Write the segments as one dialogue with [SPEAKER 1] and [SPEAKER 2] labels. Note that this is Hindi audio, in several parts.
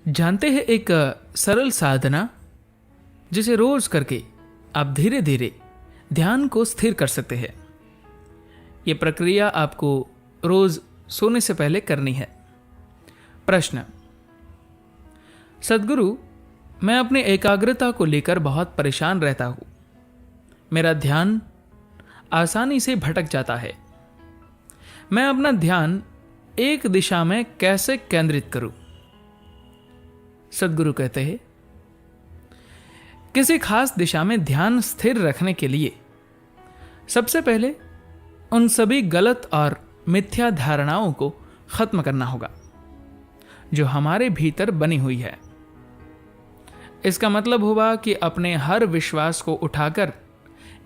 [SPEAKER 1] जानते हैं एक सरल साधना जिसे रोज करके आप धीरे धीरे ध्यान को स्थिर कर सकते हैं। यह प्रक्रिया आपको रोज सोने से पहले करनी है। प्रश्न: सद्गुरु, मैं अपनी एकाग्रता को लेकर बहुत परेशान रहता हूं। मेरा ध्यान आसानी से भटक जाता है। मैं अपना ध्यान एक दिशा में कैसे केंद्रित करूं? सद्गुरु कहते हैं, किसी खास दिशा में ध्यान स्थिर रखने के लिए सबसे पहले उन सभी गलत और मिथ्या धारणाओं को खत्म करना होगा जो हमारे भीतर बनी हुई है। इसका मतलब होगा कि अपने हर विश्वास को उठाकर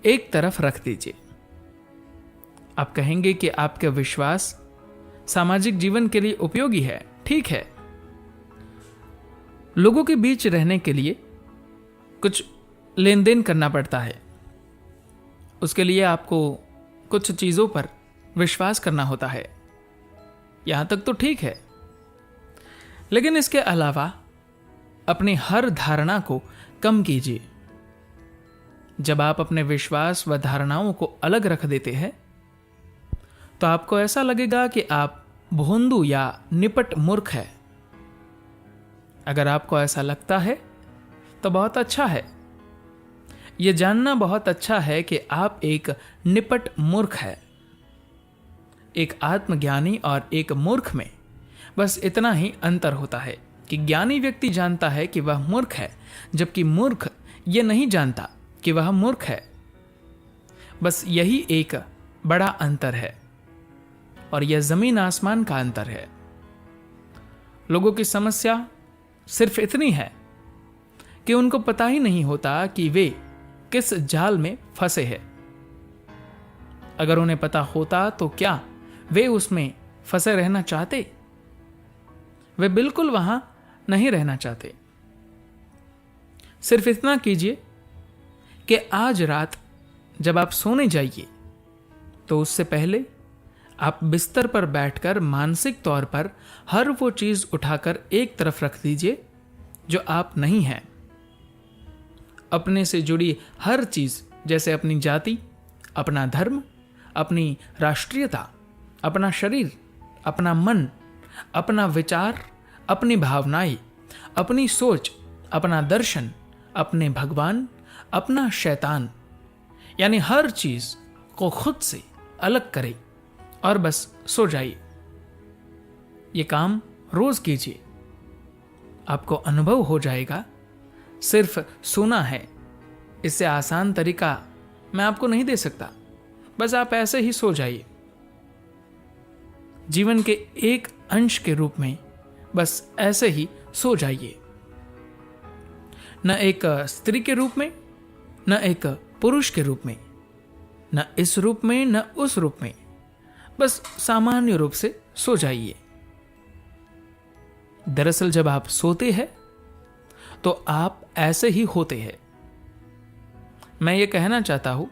[SPEAKER 1] एक तरफ रख दीजिए। आप कहेंगे कि आपका विश्वास सामाजिक जीवन के लिए उपयोगी है। ठीक है, लोगों के बीच रहने के लिए कुछ लेन देन करना पड़ता है। उसके लिए आपको कुछ चीजों पर विश्वास करना होता है। यहां तक तो ठीक है, लेकिन इसके अलावा अपनी हर धारणा को कम कीजिए। जब आप अपने विश्वास व धारणाओं को अलग रख देते हैं तो आपको ऐसा लगेगा कि आप भोंदू या निपट मूर्ख है। अगर आपको ऐसा लगता है तो बहुत अच्छा है। यह जानना बहुत अच्छा है कि आप एक निपट मूर्ख है। एक आत्मज्ञानी और एक मूर्ख में बस इतना ही अंतर होता है कि ज्ञानी व्यक्ति जानता है कि वह मूर्ख है, जबकि मूर्ख यह नहीं जानता कि वह मूर्ख है। बस यही एक बड़ा अंतर है, और यह जमीन आसमान का अंतर है। लोगों की समस्या सिर्फ इतनी है कि उनको पता ही नहीं होता कि वे किस जाल में फंसे हैं। अगर उन्हें पता होता तो क्या वे उसमें फंसे रहना चाहते? वे बिल्कुल वहां नहीं रहना चाहते। सिर्फ इतना कीजिए कि आज रात जब आप सोने जाइए तो उससे पहले आप बिस्तर पर बैठकर मानसिक तौर पर हर वो चीज उठाकर एक तरफ रख दीजिए जो आप नहीं हैं। अपने से जुड़ी हर चीज, जैसे अपनी जाति, अपना धर्म, अपनी राष्ट्रीयता, अपना शरीर, अपना मन, अपना विचार, अपनी भावनाएं, अपनी सोच, अपना दर्शन, अपने भगवान, अपना शैतान, यानी हर चीज को खुद से अलग करें और बस सो जाइए। यह काम रोज कीजिए। आपको अनुभव हो जाएगा सिर्फ सोना है। इससे आसान तरीका मैं आपको नहीं दे सकता। बस आप ऐसे ही सो जाइए। जीवन के एक अंश के रूप में बस ऐसे ही सो जाइए। न एक स्त्री के रूप में, न एक पुरुष के रूप में, न इस रूप में, न उस रूप में। बस सामान्य रूप से सो जाइए। दरअसल जब आप सोते हैं तो आप ऐसे ही होते हैं। मैं ये कहना चाहता हूं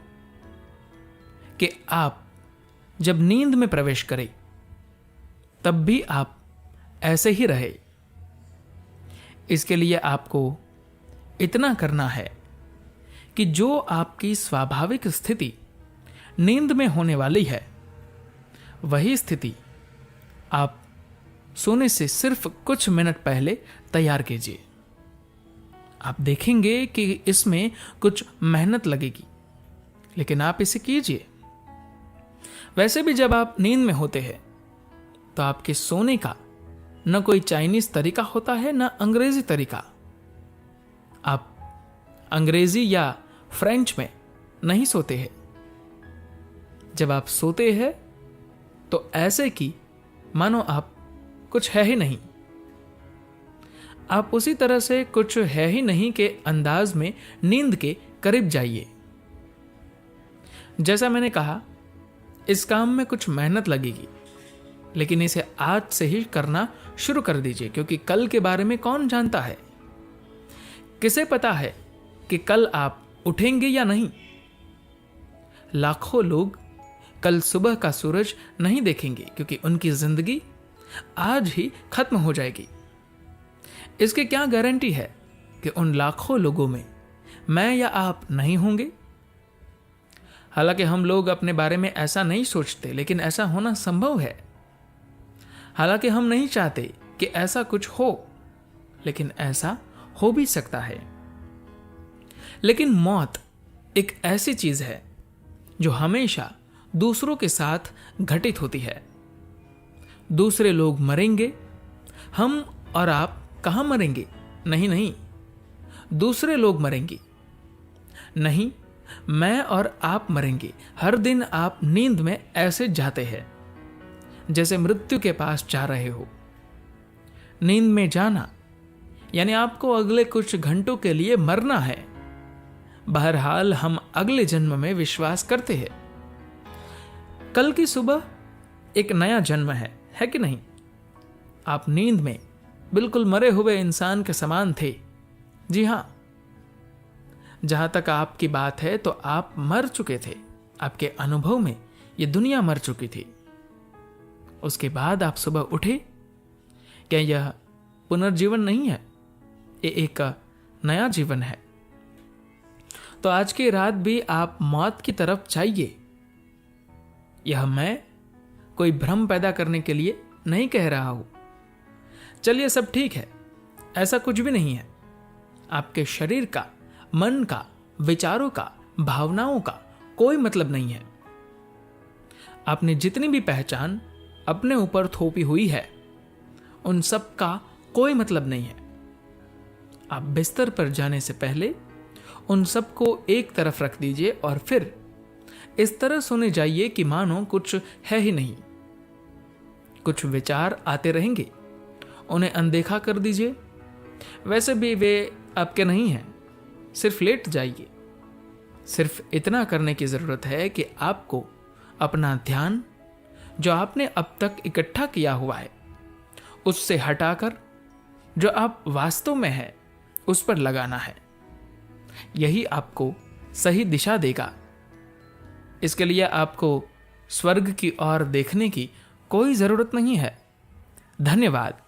[SPEAKER 1] कि आप जब नींद में प्रवेश करें तब भी आप ऐसे ही रहे। इसके लिए आपको इतना करना है कि जो आपकी स्वाभाविक स्थिति नींद में होने वाली है, वही स्थिति आप सोने से सिर्फ कुछ मिनट पहले तैयार कीजिए। आप देखेंगे कि इसमें कुछ मेहनत लगेगी, लेकिन आप इसे कीजिए। वैसे भी जब आप नींद में होते हैं तो आपके सोने का न कोई चाइनीज तरीका होता है, न अंग्रेजी तरीका। आप अंग्रेजी या फ्रेंच में नहीं सोते हैं। जब आप सोते हैं तो ऐसे कि मानो आप कुछ है ही नहीं। आप उसी तरह से कुछ है ही नहीं के अंदाज में नींद के करीब जाइए। जैसा मैंने कहा, इस काम में कुछ मेहनत लगेगी, लेकिन इसे आज से ही करना शुरू कर दीजिए, क्योंकि कल के बारे में कौन जानता है? किसे पता है कि कल आप उठेंगे या नहीं? लाखों लोग कल सुबह का सूरज नहीं देखेंगे, क्योंकि उनकी जिंदगी आज ही खत्म हो जाएगी। इसकी क्या गारंटी है कि उन लाखों लोगों में मैं या आप नहीं होंगे? हालांकि हम लोग अपने बारे में ऐसा नहीं सोचते, लेकिन ऐसा होना संभव है। हालांकि हम नहीं चाहते कि ऐसा कुछ हो, लेकिन ऐसा हो भी सकता है। लेकिन मौत एक ऐसी चीज है जो हमेशा दूसरों के साथ घटित होती है। दूसरे लोग मरेंगे, हम और आप कहां मरेंगे? नहीं, दूसरे लोग मरेंगे। नहीं, मैं और आप मरेंगे। हर दिन आप नींद में ऐसे जाते हैं जैसे मृत्यु के पास जा रहे हो। नींद में जाना यानी आपको अगले कुछ घंटों के लिए मरना है। बहरहाल हम अगले जन्म में विश्वास करते हैं। कल की सुबह एक नया जन्म है कि नहीं? आप नींद में बिल्कुल मरे हुए इंसान के समान थे। जी हां, जहां तक आपकी बात है तो आप मर चुके थे। आपके अनुभव में यह दुनिया मर चुकी थी। उसके बाद आप सुबह उठे। क्या यह पुनर्जीवन नहीं है? ये एक नया जीवन है। तो आज की रात भी आप मौत की तरफ जाइए। यह मैं कोई भ्रम पैदा करने के लिए नहीं कह रहा हूं। चलिए, सब ठीक है, ऐसा कुछ भी नहीं है। आपके शरीर का, मन का, विचारों का, भावनाओं का कोई मतलब नहीं है। आपने जितनी भी पहचान अपने ऊपर थोपी हुई है, उन सब का कोई मतलब नहीं है। आप बिस्तर पर जाने से पहले उन सब को एक तरफ रख दीजिए और फिर इस तरह सोने जाइए कि मानो कुछ है ही नहीं। कुछ विचार आते रहेंगे, उन्हें अनदेखा कर दीजिए। वैसे भी वे आपके नहीं हैं। सिर्फ लेट जाइए। सिर्फ इतना करने की जरूरत है कि आपको अपना ध्यान जो आपने अब तक इकट्ठा किया हुआ है उससे हटाकर जो आप वास्तव में है उस पर लगाना है। यही आपको सही दिशा देगा। इसके लिए आपको स्वर्ग की ओर देखने की कोई जरूरत नहीं है। धन्यवाद।